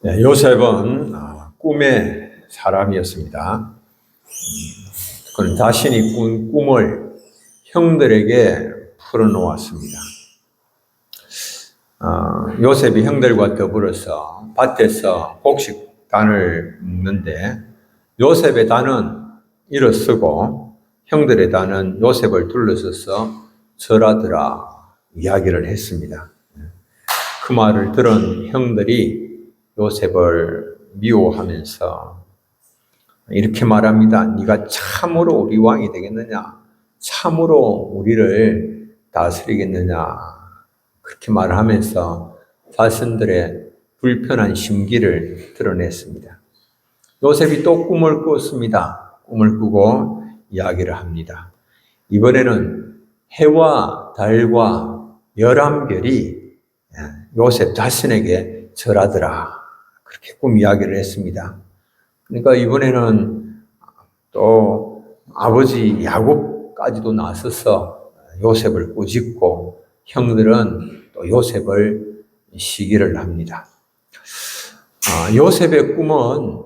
네, 요셉은 꿈의 사람이었습니다. 그는 자신이 꾼 꿈을 형들에게 풀어놓았습니다. 요셉이 형들과 더불어서 밭에서 곡식단을 먹는데 요셉의 단은 일어서고 형들의 단은 요셉을 둘러서서 절하더라 이야기를 했습니다. 그 말을 들은 형들이 요셉을 미워하면서 이렇게 말합니다. 네가 참으로 우리 왕이 되겠느냐? 참으로 우리를 다스리겠느냐? 그렇게 말하면서 자신들의 불편한 심기를 드러냈습니다. 요셉이 또 꿈을 꿨습니다. 꿈을 꾸고 이야기를 합니다. 이번에는 해와 달과 11별이 요셉 자신에게 절하더라. 그렇게 꿈 이야기를 했습니다. 그러니까 이번에는 또 아버지 야곱까지도 나서서 요셉을 꾸짖고 형들은 또 요셉을 시기를 합니다. 요셉의 꿈은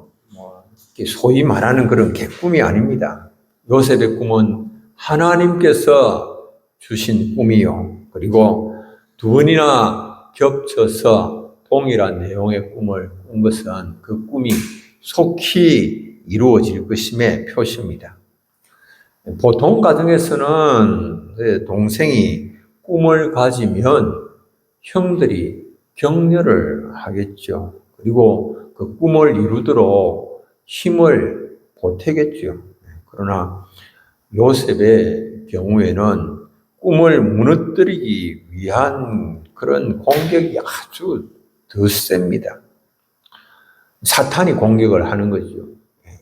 소위 말하는 그런 개꿈이 아닙니다. 요셉의 꿈은 하나님께서 주신 꿈이요. 그리고 두 번이나 겹쳐서 동일한 내용의 꿈을 꾼 것은 그 꿈이 속히 이루어질 것임의 표시입니다. 보통 가정에서는 동생이 꿈을 가지면 형들이 격려를 하겠죠. 그리고 그 꿈을 이루도록 힘을 보태겠죠. 그러나 요셉의 경우에는 꿈을 무너뜨리기 위한 그런 공격이 아주 더 셉니다. 사탄이 공격을 하는 거죠.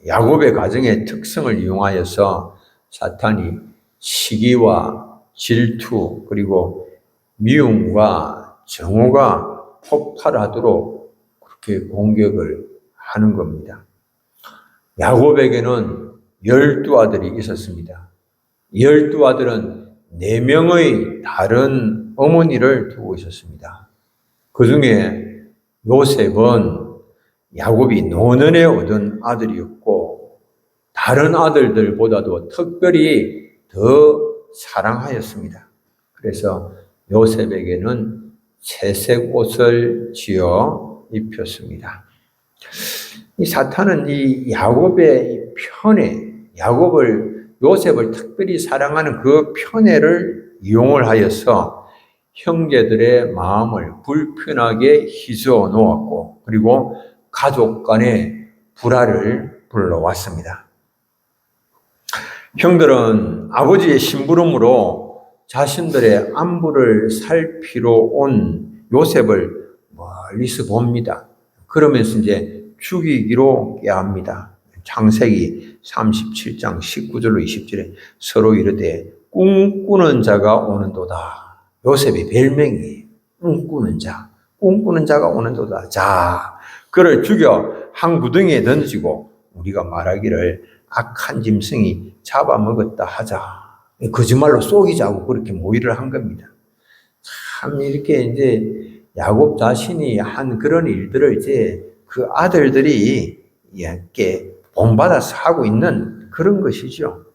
야곱의 가정의 특성을 이용하여서 사탄이 시기와 질투 그리고 미움과 정오가 폭발하도록 그렇게 공격을 하는 겁니다. 야곱에게는 12아들이 있었습니다. 12아들은 4명의 다른 어머니를 두고 있었습니다. 그 중에 요셉은 야곱이 노년에 얻은 아들이었고 다른 아들들보다도 특별히 더 사랑하였습니다. 그래서 요셉에게는 채색 옷을 지어 입혔습니다. 이 사탄은 이 야곱의 편애, 요셉을 특별히 사랑하는 그 편애를 이용을 하여서 형제들의 마음을 불편하게 휘저어 놓았고 그리고 가족 간의 불화를 불러왔습니다. 형들은 아버지의 심부름으로 자신들의 안부를 살피러 온 요셉을 멀리서 봅니다. 그러면서 이제 죽이기로 꾀합니다. 창세기 37장 19절로 20절에 서로 이르되 꿈꾸는 자가 오는도다. 요셉이 별명이 꿈꾸는 자가 오는도다. 자, 그를 죽여 한 구덩이에 던지고 우리가 말하기를 악한 짐승이 잡아먹었다 하자. 거짓말로 속이자고 그렇게 모의를 한 겁니다. 참 이렇게 이제 야곱 자신이 한 그런 일들을 이제 그 아들들이 이렇게 본받아서 하고 있는 그런 것이죠.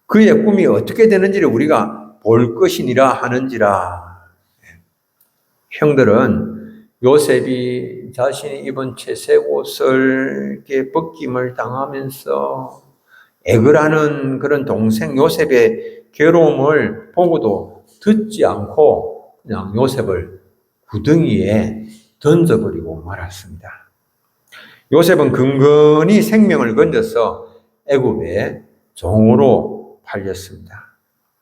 그의 꿈이 어떻게 되는지를 우리가 볼 것이니라 하는지라. 형들은 요셉이 자신이 입은 채색 옷을 이렇게 벗김을 당하면서 애걸하는 그런 동생 요셉의 괴로움을 보고도 듣지 않고 그냥 요셉을 구덩이에 던져버리고 말았습니다. 요셉은 근근히 생명을 건져서 애굽의 종으로 팔렸습니다.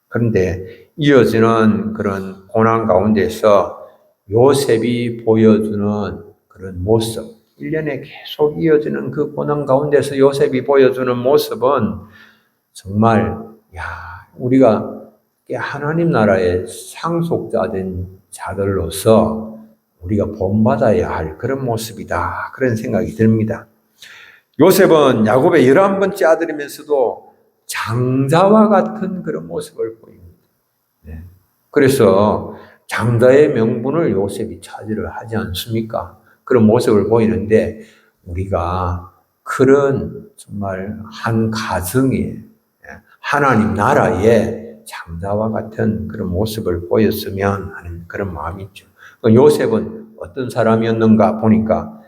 그런데 이어지는 그런 고난 가운데서 요셉이 보여주는 그런 모습, 1년에 계속 이어지는 그 고난 가운데서 요셉이 보여주는 모습은 정말 우리가 하나님 나라의 상속자된 자들로서 우리가 본받아야 할 그런 모습이다. 그런 생각이 듭니다. 요셉은 야곱의 11번째 아들이면서도 장자와 같은 그런 모습을 보입니다. 그래서 장자의 명분을 요셉이 차지를 하지 않습니까? 그런 모습을 보이는데 우리가 그런 정말 한 가정에 하나님 나라의 장자와 같은 그런 모습을 보였으면 하는 그런 마음이 있죠. 요셉은 어떤 사람이었는가 보니까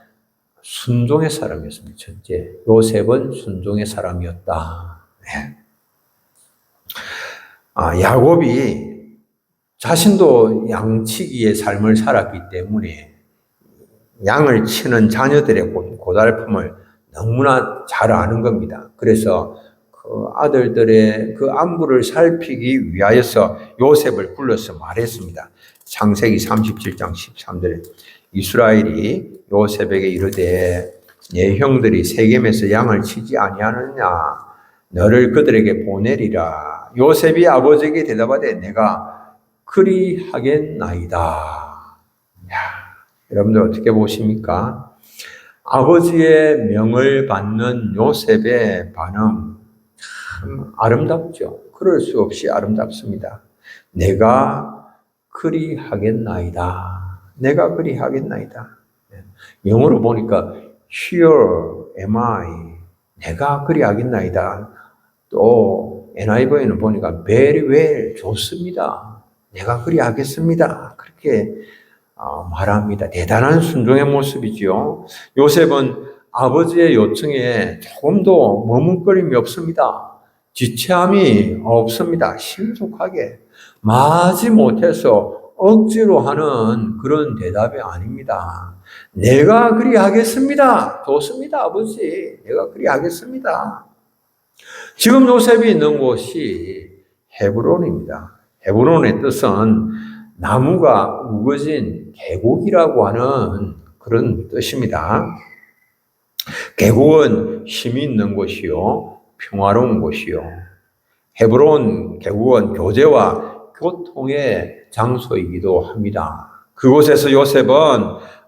순종의 사람이었습니다. 첫째, 요셉은 순종의 사람이었다. 네. 야곱이 자신도 양치기의 삶을 살았기 때문에 양을 치는 자녀들의 고달픔을 너무나 잘 아는 겁니다. 그래서 그 아들들의 그 안부를 살피기 위하여서 요셉을 불러서 말했습니다. 창세기 37장 13절에 이스라엘이 요셉에게 이르되 내 형들이 세겜에서 양을 치지 아니하느냐 너를 그들에게 보내리라. 요셉이 아버지에게 대답하되 내가 그리하겠나이다. 여러분들 어떻게 보십니까? 아버지의 명을 받는 요셉의 반응 참 아름답죠. 그럴 수 없이 아름답습니다. 내가 그리하겠나이다. 내가 그리하겠나이다. 영어로 보니까 Here am I. 내가 그리하겠나이다. 또 NIV에는 보니까 very well. 좋습니다. 내가 그리하겠습니다. 그렇게 말합니다. 대단한 순종의 모습이지요. 요셉은 아버지의 요청에 조금도 머뭇거림이 없습니다. 지체함이 없습니다. 신속하게 마지 못해서 억지로 하는 그런 대답이 아닙니다. 내가 그리하겠습니다. 좋습니다, 아버지. 내가 그리하겠습니다. 지금 요셉이 있는 곳이 헤브론입니다. 헤브론의 뜻은 나무가 우거진 계곡이라고 하는 그런 뜻입니다. 계곡은 힘이 있는 곳이요, 평화로운 곳이요. 헤브론 계곡은 교제와 교통의 장소이기도 합니다. 그곳에서 요셉은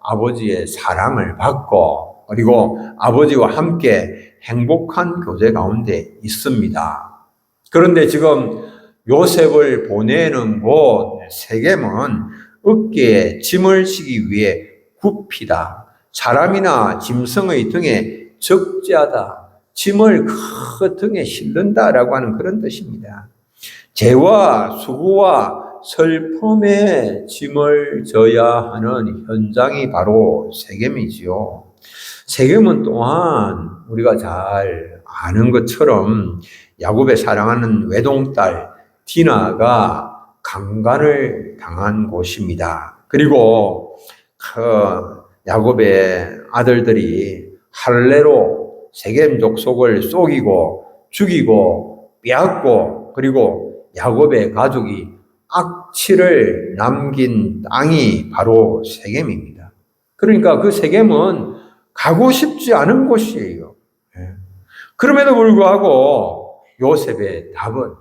아버지의 사랑을 받고 그리고 아버지와 함께 행복한 교제 가운데 있습니다. 그런데 지금 요셉을 보내는 곳 세겜은 어깨에 짐을 지기 위해 굽히다. 사람이나 짐승의 등에 적재하다. 짐을 그 등에 실른다라고 하는 그런 뜻입니다. 재와 수고와 슬픔의 짐을 져야 하는 현장이 바로 세겜이지요. 세겜은 또한 우리가 잘 아는 것처럼 야곱의 사랑하는 외동딸 디나가 강간을 당한 곳입니다. 그리고 그 야곱의 아들들이 할례로 세겜 족속을 속이고 죽이고 빼앗고 그리고 야곱의 가족이 악취를 남긴 땅이 바로 세겜입니다. 그러니까 그 세겜은 가고 싶지 않은 곳이에요. 그럼에도 불구하고 요셉의 답은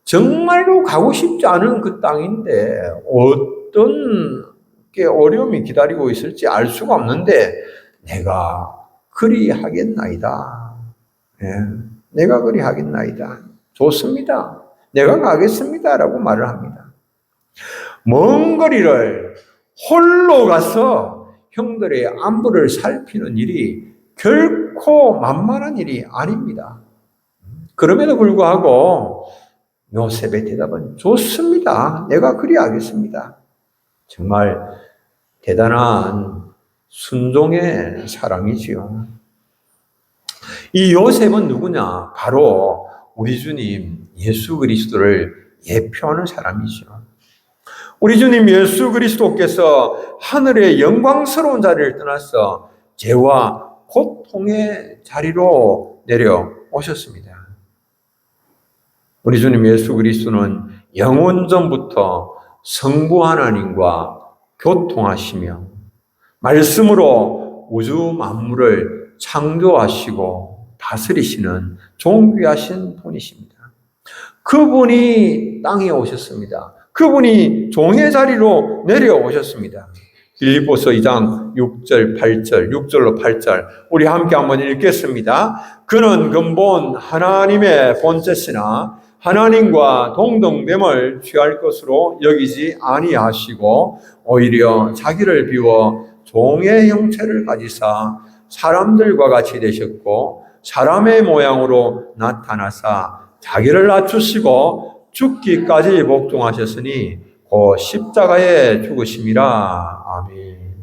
정말로 가고 싶지 않은 그 땅인데 어떤 게 어려움이 기다리고 있을지 알 수가 없는데 내가 그리하겠나이다. 내가 그리하겠나이다. 좋습니다. 내가 가겠습니다. 라고 말을 합니다. 먼 거리를 홀로 가서 형들의 안부를 살피는 일이 결코 만만한 일이 아닙니다. 그럼에도 불구하고 요셉의 대답은 좋습니다. 내가 그리하겠습니다. 정말 대단한 순종의 사랑이지요. 이 요셉은 누구냐? 바로 우리 주님 예수 그리스도를 예표하는 사람이죠. 우리 주님 예수 그리스도께서 하늘의 영광스러운 자리를 떠나서 죄와 고통의 자리로 내려오셨습니다. 우리 주님 예수 그리스도는 영원전부터 성부 하나님과 교통하시며 말씀으로 우주 만물을 창조하시고 다스리시는 존귀하신 분이십니다. 그분이 땅에 오셨습니다. 그분이 종의 자리로 내려오셨습니다. 빌립보서 2장 6절, 8절, 6절로 8절 우리 함께 한번 읽겠습니다. 그는 근본 하나님의 본체시나 하나님과 동등됨을 취할 것으로 여기지 아니하시고 오히려 자기를 비워 종의 형체를 가지사 사람들과 같이 되셨고 사람의 모양으로 나타나사 자기를 낮추시고 죽기까지 복종하셨으니 그 십자가에 죽으심이라. 아멘.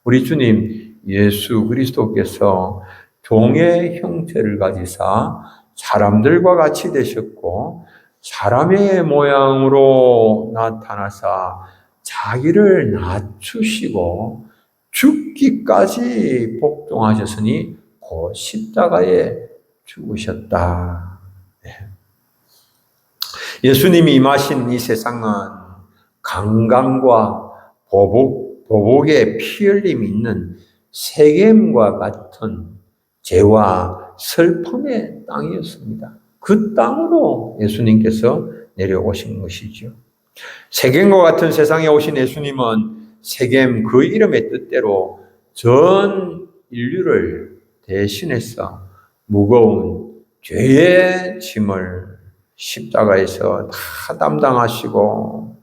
우리 주님 예수 그리스도께서 종의 형체를 가지사 사람들과 같이 되셨고 사람의 모양으로 나타나사 자기를 낮추시고 죽기까지 복종하셨으니 그 십자가에 죽으셨다. 예수님이 임하신 이 세상은 강간과 보복의 피 흘림이 있는 세겜과 같은 죄와 슬픔의 땅이었습니다. 그 땅으로 예수님께서 내려오신 것이죠. 세겜과 같은 세상에 오신 예수님은 세겜 그 이름의 뜻대로 전 인류를 대신해서 무거운 죄의 짐을 십자가에서 다 담당하시고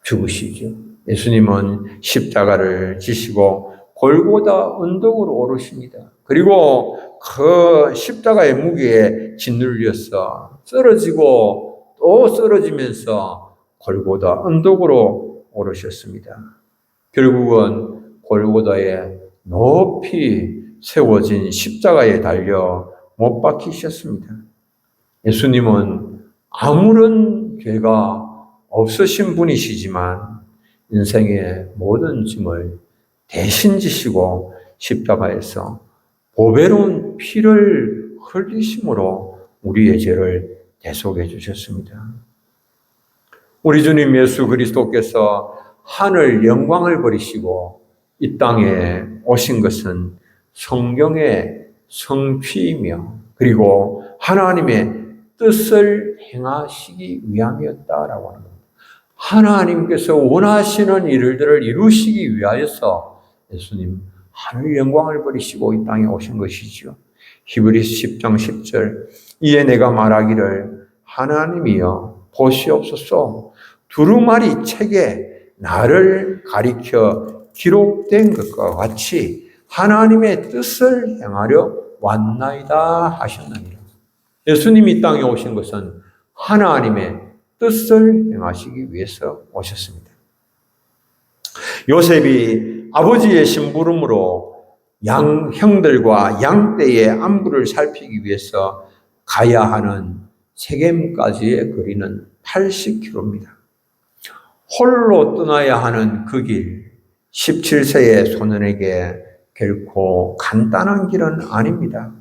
죽으시죠. 예수님은 십자가를 지시고 골고다 언덕으로 오르십니다. 그리고 그 십자가의 무게에 짓눌려서 쓰러지고 또 쓰러지면서 골고다 언덕으로 오르셨습니다. 결국은 골고다에 높이 세워진 십자가에 달려 못 박히셨습니다. 예수님은 아무런 죄가 없으신 분이시지만 인생의 모든 짐을 대신 지시고 십자가에서 보배로운 피를 흘리심으로 우리의 죄를 대속해 주셨습니다. 우리 주님 예수 그리스도께서 하늘 영광을 버리시고 이 땅에 오신 것은 성경의 성취이며 그리고 하나님의 뜻을 행하시기 위함이었다라고 하는 겁니다. 하나님께서 원하시는 일들을 이루시기 위하여서 예수님 하늘 영광을 버리시고 이 땅에 오신 것이지요. 히브리서 10장 10절 이에 내가 말하기를 하나님이여 보시옵소서 두루마리 책에 나를 가리켜 기록된 것과 같이 하나님의 뜻을 행하려 왔나이다 하셨느니라. 예수님이 이 땅에 오신 것은 하나님의 뜻을 행하시기 위해서 오셨습니다. 요셉이 아버지의 심부름으로 형들과 양떼의 안부를 살피기 위해서 가야 하는 세겜까지의 거리는 80km입니다. 홀로 떠나야 하는 그 길, 17세의 소년에게 결코 간단한 길은 아닙니다.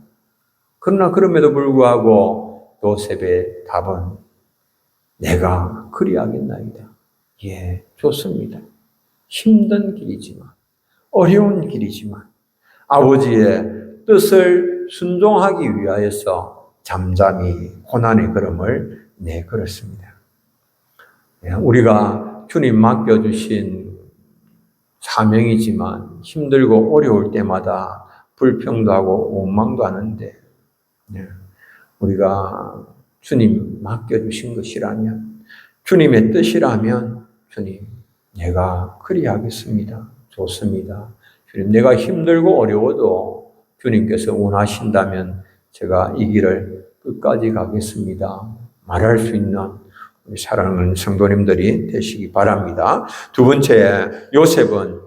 그러나 그럼에도 불구하고 요셉의 답은 내가 그리하겠나이다. 예, 좋습니다. 힘든 길이지만 어려운 길이지만 아버지의 뜻을 순종하기 위하여서 잠잠히 고난의 걸음을 내걸었습니다. 우리가 주님 맡겨주신 사명이지만 힘들고 어려울 때마다 불평도 하고 원망도 하는데 우리가 주님 맡겨주신 것이라면 주님의 뜻이라면 주님 내가 그리하겠습니다. 좋습니다. 주님 내가 힘들고 어려워도 주님께서 원하신다면 제가 이 길을 끝까지 가겠습니다. 말할 수 있는 우리 사랑하는 성도님들이 되시기 바랍니다. 두 번째, 요셉은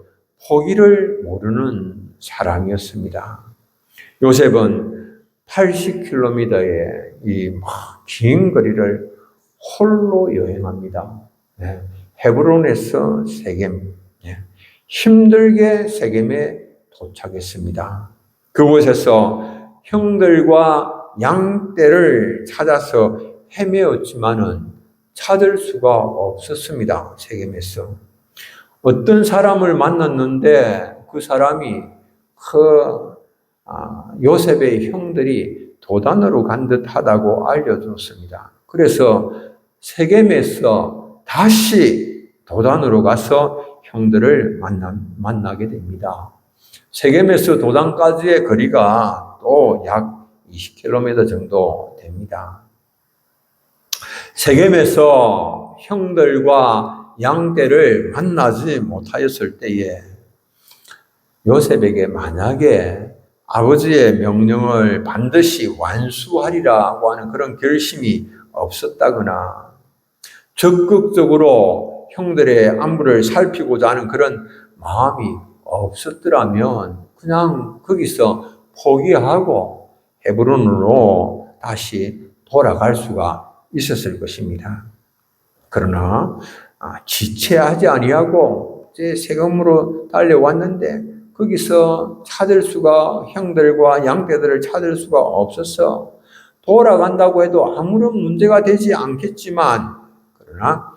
포기를 모르는 사람이었습니다. 요셉은 80km의 이 긴 거리를 홀로 여행합니다. 헤브론에서 세겜, 힘들게 세겜에 도착했습니다. 그곳에서 형들과 양떼를 찾아서 헤매었지만은 찾을 수가 없었습니다. 세겜에서. 어떤 사람을 만났는데 그 사람이 요셉의 형들이 도단으로 간 듯하다고 알려줬습니다. 그래서 세겜에서 다시 도단으로 가서 형들을 만나게 됩니다. 세겜에서 도단까지의 거리가 또 약 20km 정도 됩니다. 세겜에서 형들과 양떼를 만나지 못하였을 때에 요셉에게 만약에 아버지의 명령을 반드시 완수하리라고 하는 그런 결심이 없었다거나 적극적으로 형들의 안부를 살피고자 하는 그런 마음이 없었더라면 그냥 거기서 포기하고 헤브론으로 다시 돌아갈 수가 있었을 것입니다. 그러나 지체하지 아니하고 이제 세금으로 달려왔는데 거기서 찾을 수가 형들과 양떼들을 찾을 수가 없어서 돌아간다고 해도 아무런 문제가 되지 않겠지만 그러나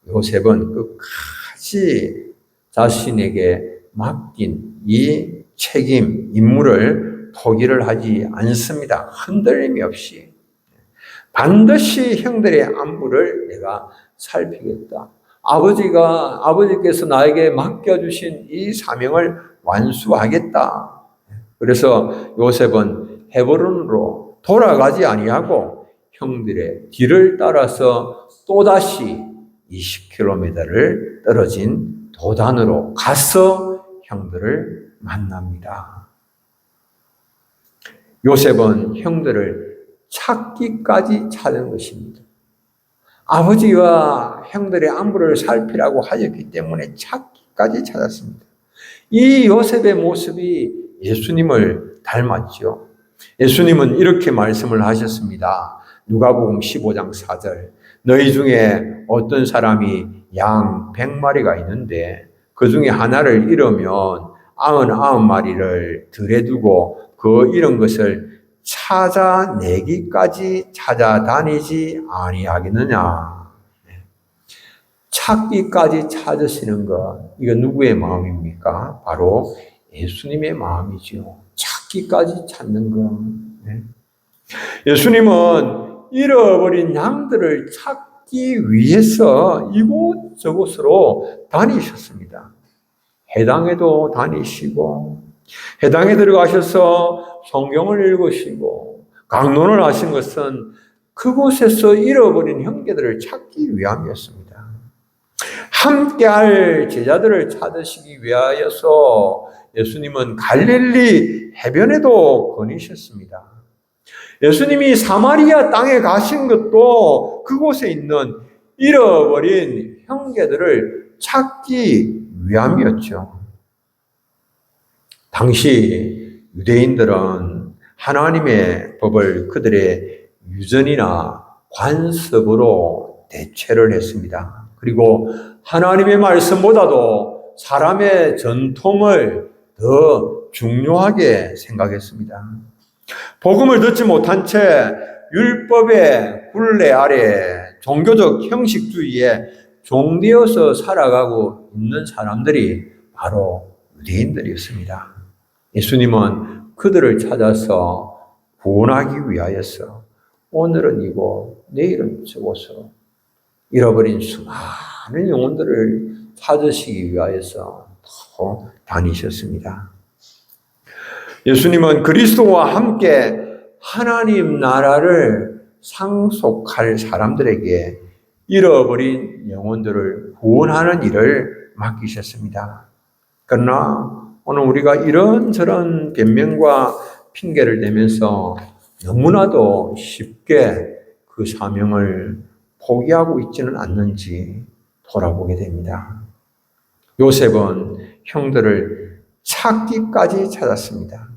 요셉은 끝까지 자신에게 맡긴 이 책임, 임무를 포기를 하지 않습니다. 흔들림이 없이 반드시 형들의 안부를 내가 살피겠다. 아버지께서 나에게 맡겨주신 이 사명을 완수하겠다. 그래서 요셉은 헤브론으로 돌아가지 아니하고 형들의 뒤를 따라서 또다시 20km를 떨어진 도단으로 가서 형들을 만납니다. 요셉은 형들을 찾기까지 찾은 것입니다. 아버지와 형들의 안부를 살피라고 하였기 때문에 찾기까지 찾았습니다. 이 요셉의 모습이 예수님을 닮았죠. 예수님은 이렇게 말씀을 하셨습니다. 누가복음 15장 4절. 너희 중에 어떤 사람이 양 100마리가 있는데 그 중에 하나를 잃으면 99마리를 들에 두고 그 잃은 것을 찾아내기까지 찾아다니지 아니하겠느냐. 찾기까지 찾으시는 것, 이거 누구의 마음입니까? 바로 예수님의 마음이죠. 찾기까지 찾는 것. 예수님은 잃어버린 양들을 찾기 위해서 이곳저곳으로 다니셨습니다. 해당에도 다니시고 해당에 들어가셔서 성경을 읽으시고 강론을 하신 것은 그곳에서 잃어버린 형제들을 찾기 위함이었습니다. 함께할 제자들을 찾으시기 위하여서 예수님은 갈릴리 해변에도 거니셨습니다. 예수님이 사마리아 땅에 가신 것도 그곳에 있는 잃어버린 형제들을 찾기 위함이었죠. 당시 유대인들은 하나님의 법을 그들의 유전이나 관습으로 대체를 했습니다. 그리고 하나님의 말씀보다도 사람의 전통을 더 중요하게 생각했습니다. 복음을 듣지 못한 채 율법의 굴레 아래 종교적 형식주의에 종되어서 살아가고 있는 사람들이 바로 유대인들이었습니다. 예수님은 그들을 찾아서 구원하기 위하여서 오늘은 이곳, 내일은 저곳으로 잃어버린 수많은 영혼들을 찾으시기 위하여서 더 다니셨습니다. 예수님은 그리스도와 함께 하나님 나라를 상속할 사람들에게 잃어버린 영혼들을 구원하는 일을 맡기셨습니다. 그러나 오늘 우리가 이런저런 변명과 핑계를 대면서 너무나도 쉽게 그 사명을 포기하고 있지는 않는지 돌아보게 됩니다. 요셉은 형들을 찾기까지 찾았습니다.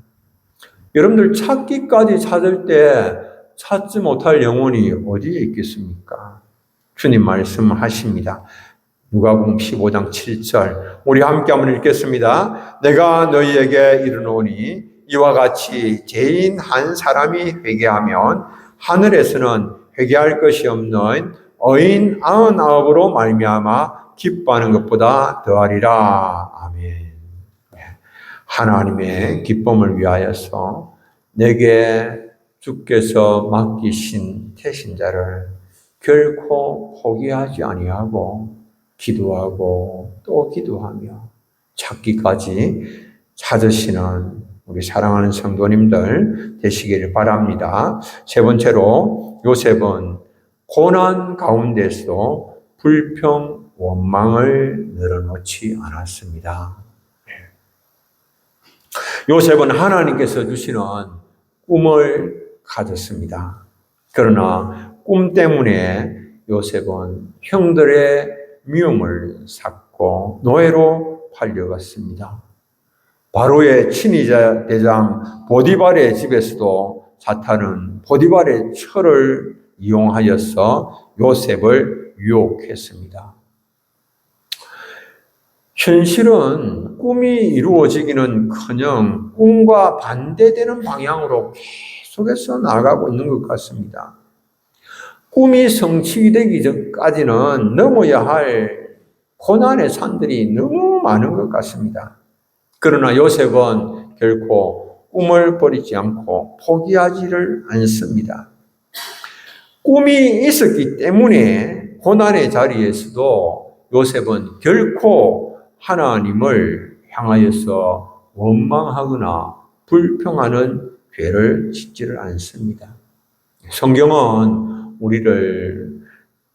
여러분들 찾기까지 찾을 때 찾지 못할 영혼이 어디에 있겠습니까? 주님 말씀하십니다. 누가복음 15장 7절 우리 함께 한번 읽겠습니다. 내가 너희에게 이르노니 이와 같이 죄인 한 사람이 회개하면 하늘에서는 회개할 것이 없는 의인 99으로 말미암아 기뻐하는 것보다 더하리라. 아멘. 하나님의 기쁨을 위하여서 내게 주께서 맡기신 태신자를 결코 포기하지 아니하고 기도하고 또 기도하며 찾기까지 찾으시는 우리 사랑하는 성도님들 되시기를 바랍니다. 세 번째로 요셉은 고난 가운데서 불평 원망을 늘어놓지 않았습니다. 요셉은 하나님께서 주시는 꿈을 가졌습니다. 그러나 꿈 때문에 요셉은 형들의 미움을 샀고 노예로 팔려갔습니다. 바로의 친위자 대장 보디발의 집에서도 사탄은 보디발의 철을 이용하여서 요셉을 유혹했습니다. 현실은 꿈이 이루어지기는커녕 꿈과 반대되는 방향으로 계속해서 나아가고 있는 것 같습니다. 꿈이 성취되기 전까지는 넘어야 할 고난의 산들이 너무 많은 것 같습니다. 그러나 요셉은 결코 꿈을 버리지 않고 포기하지를 않습니다. 꿈이 있었기 때문에 고난의 자리에서도 요셉은 결코 하나님을 향하여서 원망하거나 불평하는 죄를 짓지를 않습니다. 성경은 우리를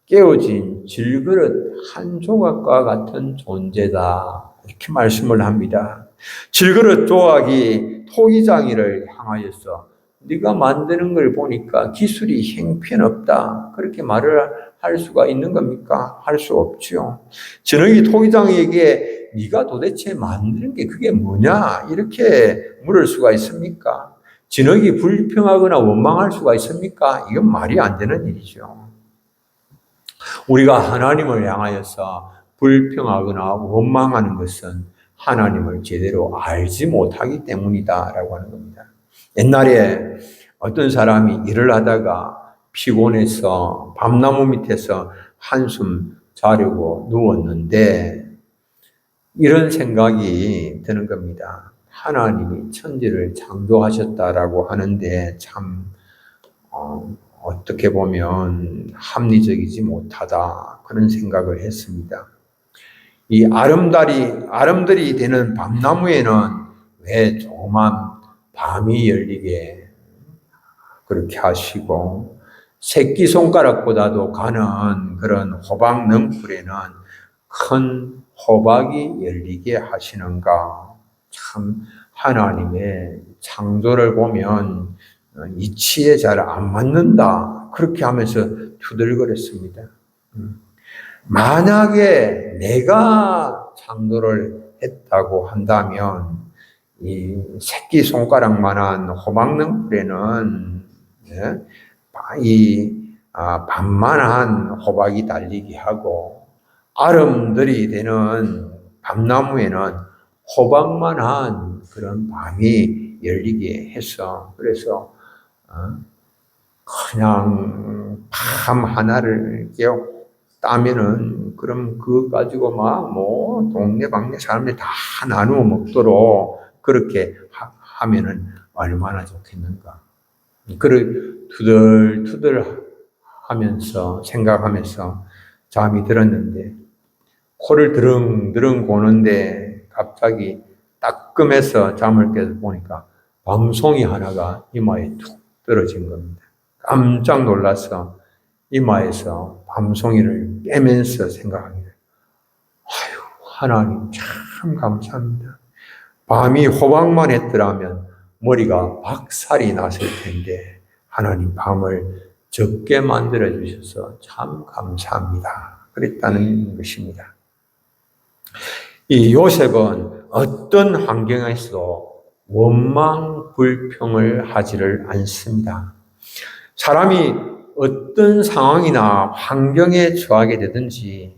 깨어진 질그릇 한 조각과 같은 존재다 이렇게 말씀을 합니다. 질그릇 조각이 토기장이를 향하여서 네가 만드는 걸 보니까 기술이 형편없다 그렇게 말을 할 수가 있는 겁니까? 할 수 없죠. 진흙이 토기장에게 네가 도대체 만드는 게 그게 뭐냐 이렇게 물을 수가 있습니까? 진흙이 불평하거나 원망할 수가 있습니까? 이건 말이 안 되는 일이죠. 우리가 하나님을 향하여서 불평하거나 원망하는 것은 하나님을 제대로 알지 못하기 때문이다라고 하는 겁니다. 옛날에 어떤 사람이 일을 하다가 피곤해서 밤나무 밑에서 한숨 자려고 누웠는데 이런 생각이 드는 겁니다. 하나님이 천지를 창조하셨다라고 하는데 참 어떻게 보면 합리적이지 못하다 그런 생각을 했습니다. 이 아름들이 되는 밤나무에는 왜 조그만 밤이 열리게 그렇게 하시고 새끼손가락보다도 가는 그런 호박 넝쿨에는 큰 호박이 열리게 하시는가. 참 하나님의 창조를 보면 이치에 잘 안 맞는다. 그렇게 하면서 투덜거렸습니다. 만약에 내가 창조를 했다고 한다면 이 새끼손가락만한 호박넝쿨에는 반만한 호박이 달리게 하고 아름들이 되는 밤나무에는 호박만한 그런 밤이 열리게 해서 그래서 그냥 밤 하나를 따면은 그럼 그거 가지고 막 뭐 동네방네 사람들이 다 나누어 먹도록 그렇게 하면은 얼마나 좋겠는가. 그를 투덜투덜 하면서 생각하면서 잠이 들었는데 코를 드릉드릉 고는데 갑자기 따끔해서 잠을 깨서 보니까 밤송이 하나가 이마에 툭 떨어진 겁니다. 깜짝 놀라서 이마에서 밤송이를 빼면서 생각합니다. 아유, 하나님 참 감사합니다. 밤이 호박만 했더라면 머리가 박살이 났을 텐데 하나님 밤을 적게 만들어 주셔서 참 감사합니다. 그랬다는 것입니다. 이 요셉은 어떤 환경에서도 원망 불평을 하지를 않습니다. 사람이 어떤 상황이나 환경에 처하게 되든지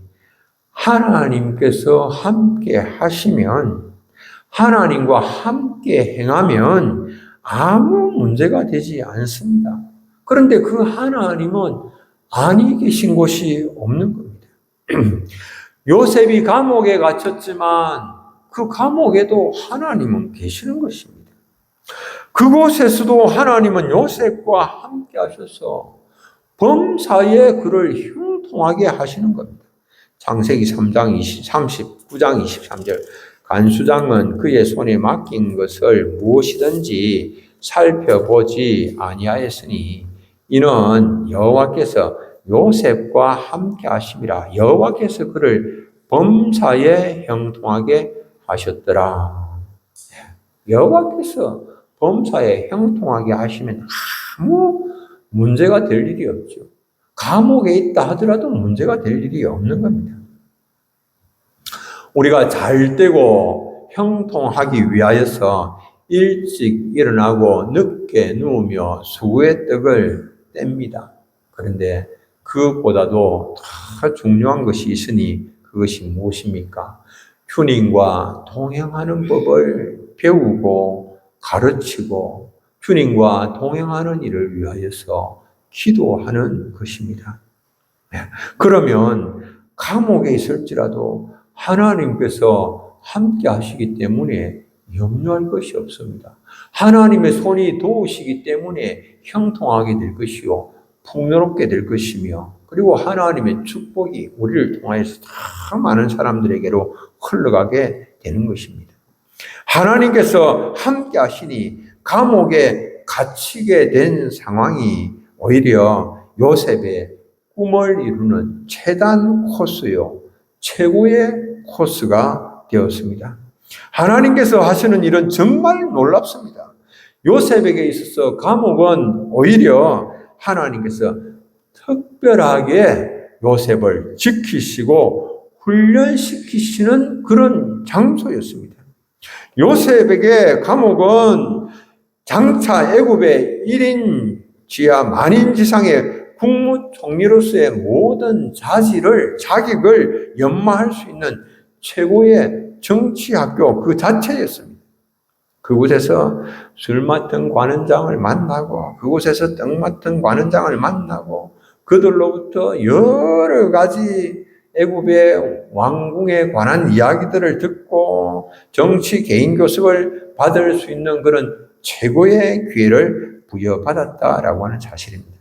하나님께서 함께 하시면 하나님과 함께 행하면 아무 문제가 되지 않습니다. 그런데 그 하나님은 아니 계신 곳이 없는 겁니다. 요셉이 감옥에 갇혔지만 그 감옥에도 하나님은 계시는 것입니다. 그곳에서도 하나님은 요셉과 함께 하셔서 범사에 그를 형통하게 하시는 겁니다. 창세기 3장 39장 23절 간수장은 그의 손에 맡긴 것을 무엇이든지 살펴보지 아니하였으니 이는 여호와께서 요셉과 함께 하심이라. 여호와께서 그를 범사에 형통하게 하셨더라. 여호와께서 범사에 형통하게 하시면 아무 문제가 될 일이 없죠. 감옥에 있다 하더라도 문제가 될 일이 없는 겁니다. 우리가 잘 되고 형통하기 위하여서 일찍 일어나고 늦게 누우며 수고의 떡을 뗍니다. 그런데 그것보다도 더 중요한 것이 있으니 그것이 무엇입니까? 주님과 동행하는 법을 배우고 가르치고 주님과 동행하는 일을 위하여서 기도하는 것입니다. 그러면 감옥에 있을지라도 하나님께서 함께 하시기 때문에 염려할 것이 없습니다. 하나님의 손이 도우시기 때문에 형통하게 될 것이요 풍요롭게 될 것이며 그리고 하나님의 축복이 우리를 통하여서 더 많은 사람들에게로 흘러가게 되는 것입니다. 하나님께서 함께 하시니 감옥에 갇히게 된 상황이 오히려 요셉의 꿈을 이루는 최단 코스요 최고의 코스가 되었습니다. 하나님께서 하시는 일은 정말 놀랍습니다. 요셉에게 있어서 감옥은 오히려 하나님께서 특별하게 요셉을 지키시고 훈련시키시는 그런 장소였습니다. 요셉에게 감옥은 장차 애굽의 1인 지하 만인 지상의 국무총리로서의 모든 자격을 연마할 수 있는 최고의 정치학교 그 자체였습니다. 그곳에서 술 맡은 관원장을 만나고 그곳에서 떡 맡은 관원장을 만나고 그들로부터 여러 가지 애굽의 왕궁에 관한 이야기들을 듣고 정치 개인 교습을 받을 수 있는 그런 최고의 기회를 부여받았다라고 하는 사실입니다.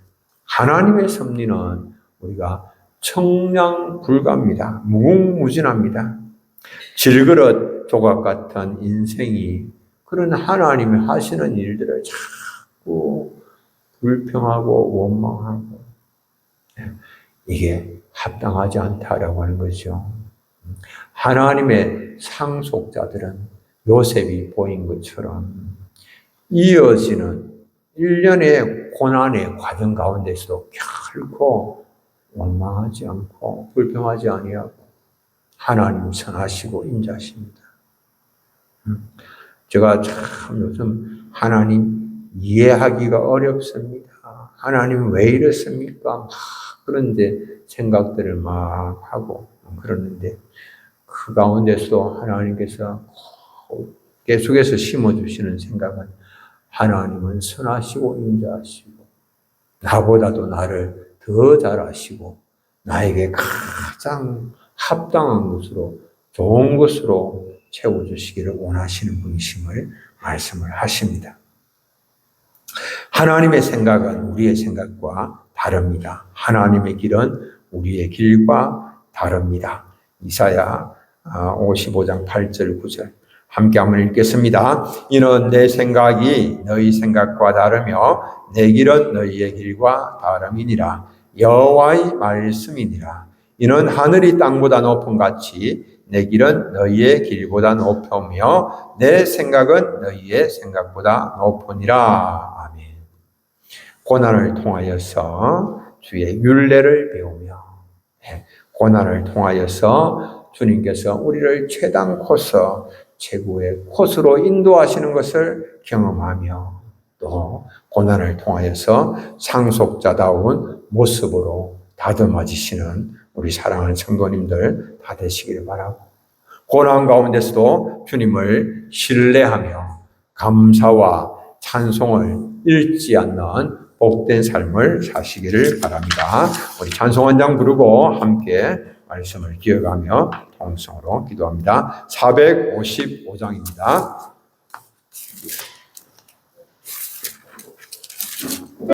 하나님의 섭리는 우리가 청량불가합니다. 무궁무진합니다. 질그릇 조각 같은 인생이 그런 하나님이 하시는 일들을 자꾸 불평하고 원망하고 이게 합당하지 않다라고 하는 거죠. 하나님의 상속자들은 요셉이 보인 것처럼 이어지는 일련의 고난의 과정 가운데서도 결코 원망하지 않고 불평하지 아니하고 하나님 선하시고 인자하십니다. 제가 참 요즘 하나님 이해하기가 어렵습니다. 하나님 왜 이렇습니까? 막 그런데 생각들을 막 하고 그러는데 그 가운데서 하나님께서 계속해서 심어주시는 생각은 하나님은 선하시고 인자하시고 나보다도 나를 더 잘 아시고 나에게 가장 합당한 것으로 좋은 것으로 채워주시기를 원하시는 분이심을 말씀을 하십니다. 하나님의 생각은 우리의 생각과 다릅니다. 하나님의 길은 우리의 길과 다릅니다. 이사야 55장 8절 9절 함께 한번 읽겠습니다. 이는 내 생각이 너희 생각과 다르며 내 길은 너희의 길과 다름이니라. 여호와의 말씀이니라. 이는 하늘이 땅보다 높음 같이 내 길은 너희의 길보다 높으며 내 생각은 너희의 생각보다 높으니라. 아멘. 고난을 통하여서 주의 율례를 배우며 고난을 통하여서 주님께서 우리를 최단 코스, 최고의 코스로 인도하시는 것을 경험하며 또 고난을 통하여서 상속자다운 모습으로 다듬어지시는 우리 사랑하는 성도님들 다 되시기를 바라고 고난 가운데서도 주님을 신뢰하며 감사와 찬송을 잃지 않는 복된 삶을 사시기를 바랍니다. 우리 찬송 한 장 부르고 함께 말씀을 기억하며 통성으로 기도합니다. 455장입니다.